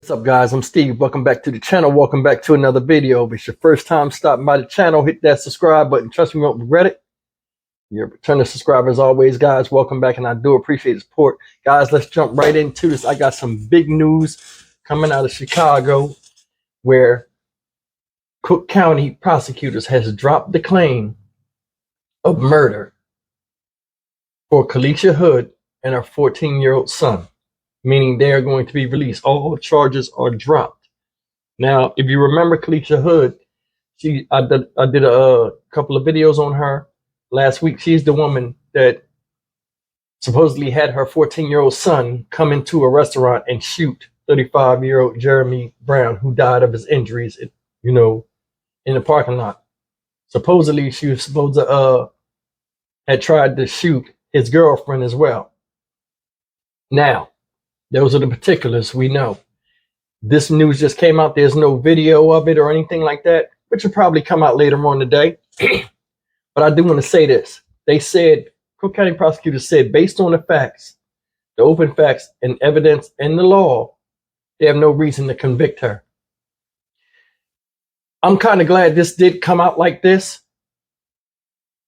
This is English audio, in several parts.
What's up, guys? I'm Steve. Welcome back to the channel. Welcome back to another video. If it's your first time stopping by the channel, hit that subscribe button. Trust me, you won't regret it. You're a returning subscriber as always, guys. Welcome back, and I do appreciate the support. Guys, let's jump right into this. I got some big news coming out of Chicago where Cook County prosecutors has dropped the claim of murder for Carlisha Hood and her 14-year-old son, meaning they are going to be released. All charges are dropped. Now, if you remember Carlisha Hood, I did a couple of videos on her last week. She's the woman that supposedly had her 14-year-old son come into a restaurant and shoot 35-year-old Jeremy Brown, who died of his injuries, in the parking lot. Supposedly, she was supposed to had tried to shoot his girlfriend as well. Now, those are the particulars we know. This news just came out. There's no video of it or anything like that, which will probably come out later on today. But I do want to say this. They said, Cook County prosecutors said, based on the facts, the open facts and evidence and the law, they have no reason to convict her. I'm kind of glad this did come out like this.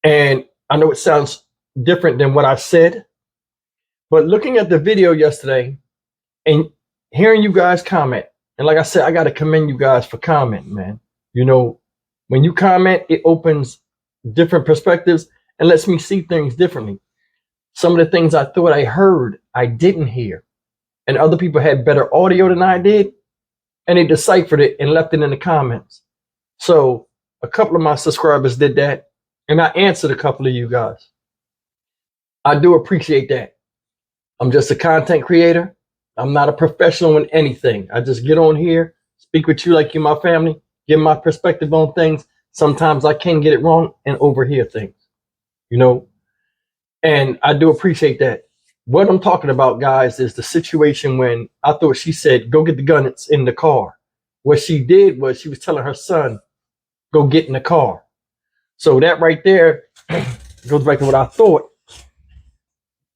And I know it sounds different than what I said, but looking at the video yesterday and hearing you guys comment, and like I said, I got to commend you guys for commenting, man. When you comment, it opens different perspectives and lets me see things differently. Some of the things I thought I heard, I didn't hear. And other people had better audio than I did, and they deciphered it and left it in the comments. So a couple of my subscribers did that, and I answered a couple of you guys. I do appreciate that. I'm just a content creator. I'm not a professional in anything. I just get on here, speak with you like you're my family, give my perspective on things. Sometimes I can get it wrong and overhear things, and I do appreciate that. What I'm talking about, guys, is the situation when I thought she said, go get the gun, it's in the car. What she did was she was telling her son, go get in the car. So that right there goes back to what I thought.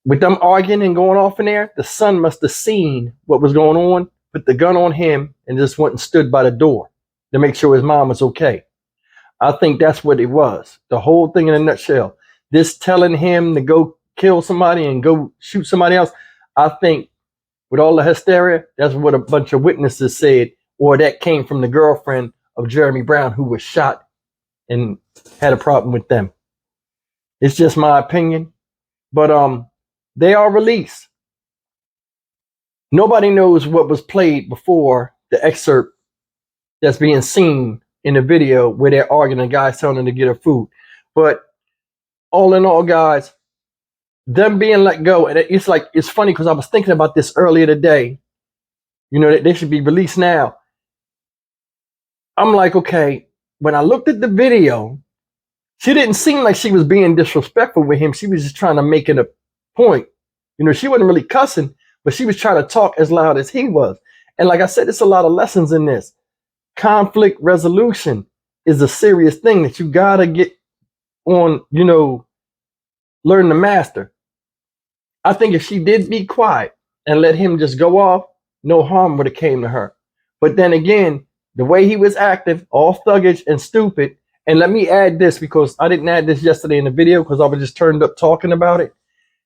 With them arguing and going off in there, the son must have seen what was going on, put the gun on him, and just went and stood by the door to make sure his mom was okay. I think that's what it was. The whole thing in a nutshell. This telling him to go kill somebody and go shoot somebody else, I think with all the hysteria, that's what a bunch of witnesses said, or that came from the girlfriend of Jeremy Brown, who was shot and had a problem with them. It's just my opinion. But they are released. Nobody knows what was played before the excerpt that's being seen in the video where they're arguing and the guy's telling them to get her food. But all in all, guys, them being let go, and it's funny because I was thinking about this earlier today, that they should be released now. I'm like, okay, when I looked at the video, she didn't seem like she was being disrespectful with him. She was just trying to make it a point. She wasn't really cussing, but she was trying to talk as loud as he was. And like I said, there's a lot of lessons in this. Conflict resolution is a serious thing that you gotta get on, learn to master. I think if she did be quiet and let him just go off, no harm would have came to her. But then again, the way he was acting, all thuggish and stupid. And let me add this, because I didn't add this yesterday in the video because I was just turned up talking about it.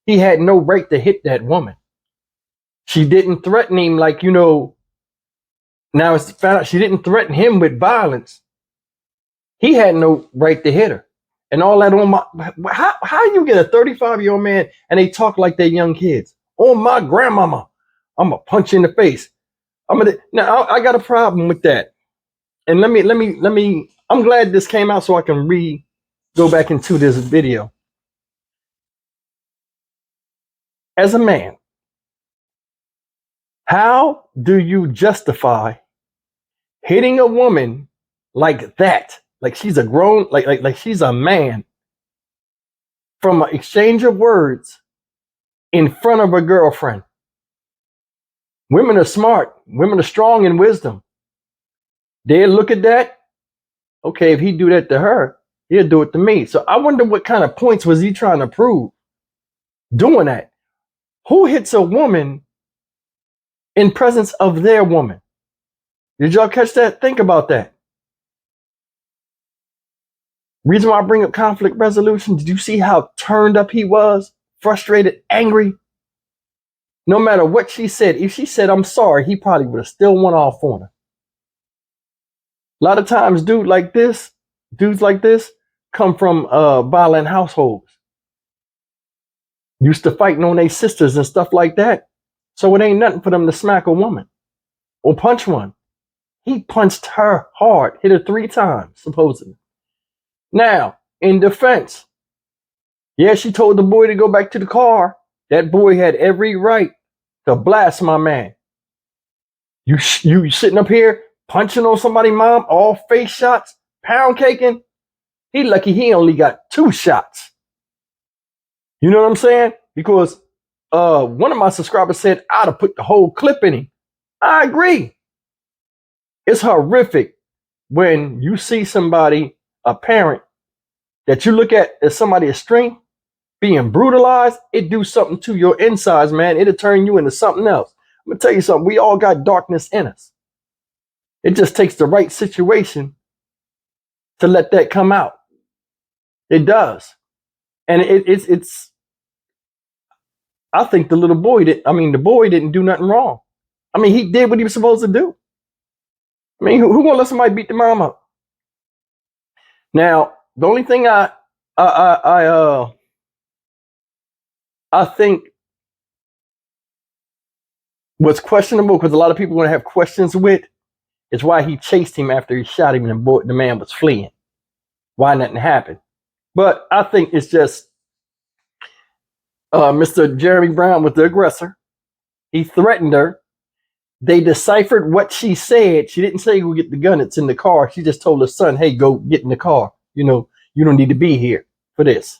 He had no right to hit that woman. She didn't threaten him like, now it's found out she didn't threaten him with violence. He had no right to hit her. And all that on how you get a 35-year-old man and they talk like they're young kids? On my grandmama, I'm gonna punch you in the face. Now I got a problem with that. And let me, I'm glad this came out so I can go back into this video. As a man, how do you justify hitting a woman like that? Like she's a grown, like she's a man, from an exchange of words in front of a girlfriend. Women are smart. Women are strong in wisdom. They look at that. Okay, if he do that to her, he'll do it to me. So I wonder what kind of points was he trying to prove doing that? Who hits a woman in presence of their woman? Did y'all catch that? Think about that. Reason why I bring up conflict resolution, did you see how turned up he was? Frustrated, angry? No matter what she said, if she said, I'm sorry, he probably would have still went off on her. A lot of times dudes like this come from violent households. Used to fighting on their sisters and stuff like that. So it ain't nothing for them to smack a woman or punch one. He punched her hard, hit her 3 times, supposedly. Now, in defense, yeah, she told the boy to go back to the car. That boy had every right to blast my man. You sitting up here punching on somebody's mom, all face shots, pound caking. He lucky he only got 2 shots. You know what I'm saying? Because one of my subscribers said I'd have put the whole clip in him. I agree. It's horrific when you see somebody, a parent, that you look at as somebody of strength, being brutalized. It do something to your insides, man. It'll turn you into something else. I'm gonna tell you something. We all got darkness in us. It just takes the right situation to let that come out. It does. And it's I think the boy didn't do nothing wrong. I mean, he did what he was supposed to do. I mean, who gonna let somebody beat the mom up? Now, the only thing I think was questionable, because a lot of people are gonna have questions with, is why he chased him after he shot him and the man was fleeing. Why nothing happened? But I think it's just Mr. Jeremy Brown was the aggressor. He threatened her. They deciphered what she said. She didn't say go get the gun, it's in the car. She just told her son, hey, go get in the car. You know, you don't need to be here for this.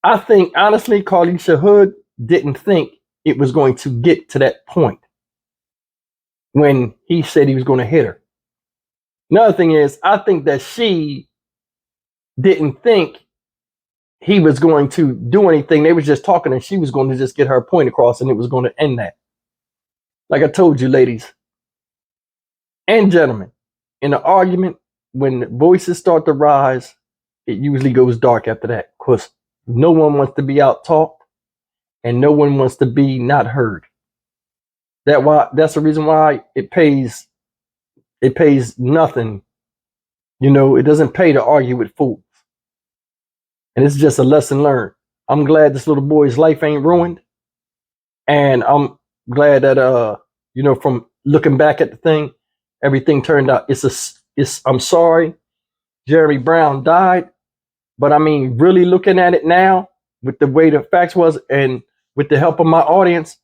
I think, honestly, Carlisha Hood didn't think it was going to get to that point when he said he was going to hit her. Another thing is, I think that she didn't think he was going to do anything. They was just talking and she was going to just get her point across and it was going to end that. Like I told you, ladies and gentlemen, in an argument, when voices start to rise, it usually goes dark after that, because no one wants to be out talked and no one wants to be not heard. That's the reason why it pays nothing. You know, it doesn't pay to argue with fools. And it's just a lesson learned. I'm glad this little boy's life ain't ruined. And I'm glad that from looking back at the thing, everything turned out. I'm sorry Jeremy Brown died, but I mean, really looking at it now with the way the facts was and with the help of my audience,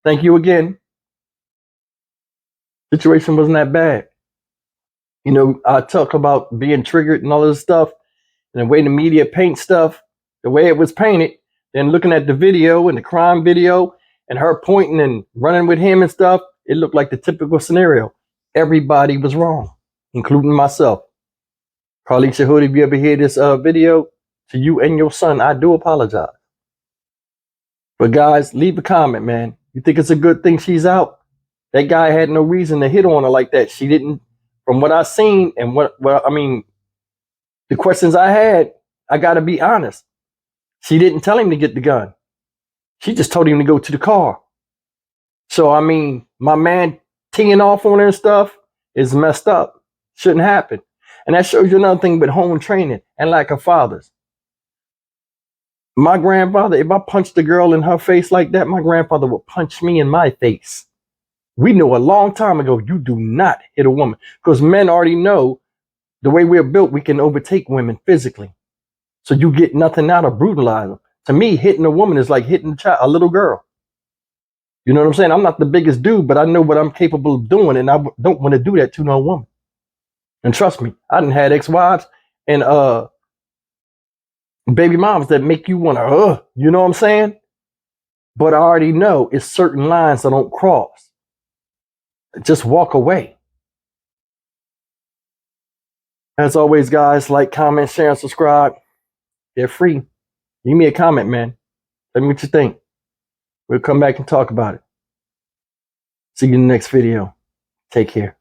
thank you again. Situation wasn't that bad. You know, I talk about being triggered and all this stuff, and the way the media paints stuff, the way it was painted, then looking at the video and the crime video and her pointing and running with him and stuff, it looked like the typical scenario. Everybody was wrong, including myself. Carlisha Hood, if you ever hear this video, to you and your son, I do apologize. But guys, leave a comment, man. You think it's a good thing she's out? That guy had no reason to hit on her like that. She didn't, from what I seen and the questions I had, I gotta be honest. She didn't tell him to get the gun. She just told him to go to the car. So, I mean, my man teeing off on her and stuff is messed up. Shouldn't happen. And that shows you another thing with home training and lack of fathers. My grandfather, if I punched a girl in her face like that, my grandfather would punch me in my face. We knew a long time ago, you do not hit a woman, because men already know the way we're built, we can overtake women physically. So you get nothing out of brutalizing. To me, hitting a woman is like hitting a little girl. You know what I'm saying? I'm not the biggest dude, but I know what I'm capable of doing, and I don't want to do that to no woman. And trust me, I done had ex-wives and baby moms that make you want to, you know what I'm saying? But I already know it's certain lines I don't cross. Just walk away. As always, guys, like, comment, share, and subscribe. They're free. Leave me a comment, man. Tell me what you think. We'll come back and talk about it. See you in the next video. Take care.